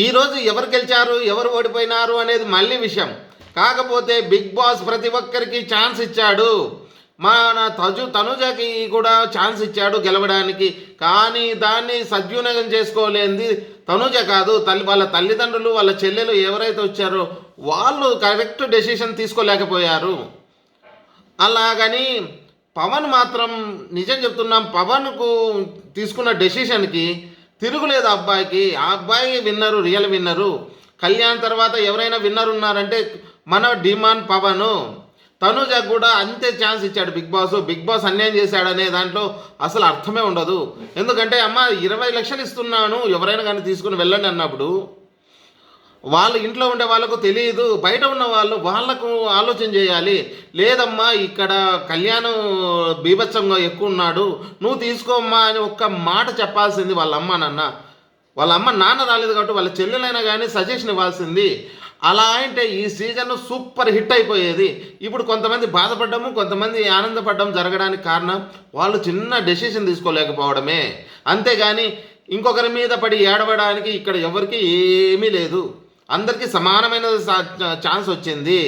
ఈరోజు ఎవరు గెలిచారు ఎవరు ఓడిపోయినారు అనేది మళ్ళీ విషయం. కాకపోతే బిగ్ బాస్ ప్రతి ఒక్కరికి ఛాన్స్ ఇచ్చాడు. మన తనుజకి కూడా ఛాన్స్ ఇచ్చాడు గెలవడానికి. కానీ దాన్ని సద్వినియోగం చేసుకోలేంది తనుజ కాదు, వాళ్ళ తల్లిదండ్రులు వాళ్ళ చెల్లెలు ఎవరైతే వచ్చారో వాళ్ళు కరెక్ట్ డెసిషన్ తీసుకోలేకపోయారు. అలాగని పవన్ మాత్రం నిజం చెప్తున్నాం, పవన్కు తీసుకున్న డెసిషన్కి తిరుగులేదు. అబ్బాయికి ఆ అబ్బాయి విన్నరు, రియల్ విన్నరు. కళ్యాణ్ తర్వాత ఎవరైనా విన్నర్ ఉన్నారంటే మన డిమాండ్ పవన్. తనుజ కూడా అంతే ఛాన్స్ ఇచ్చాడు బిగ్ బాస్ అన్యాయం చేశాడనే దాంట్లో అసలు అర్థమే ఉండదు. ఎందుకంటే అమ్మ 20 లక్షలు ఇస్తున్నాను ఎవరైనా కానీ తీసుకుని వెళ్ళండి అన్నప్పుడు వాళ్ళ ఇంట్లో ఉండే వాళ్ళకు తెలియదు, బయట ఉన్న వాళ్ళకు ఆలోచన చేయాలి. లేదమ్మా ఇక్కడ కళ్యాణ్ బీభత్సంగా ఎక్కువ ఉన్నాడు, నువ్వు తీసుకోమ్మా అని ఒక్క మాట చెప్పాల్సింది వాళ్ళ అమ్మ నాన్న రాలేదు కాబట్టి వాళ్ళ చెల్లెలైనా కానీ సజెషన్ ఇవ్వాల్సింది. అలా అంటే ఈ సీజన్ సూపర్ హిట్ అయిపోయేది. ఇప్పుడు కొంతమంది బాధపడ్డము, కొంతమంది ఆనందపడ్డం జరగడానికి కారణం వాళ్ళు చిన్న డెసిషన్ తీసుకోలేకపోవడమే. అంతేగాని ఇంకొకరి మీద పడి ఏడవడానికి ఇక్కడ ఎవరికి ఏమీ లేదు. అందరికీ సమానమైన ఛాన్స్ వచ్చింది.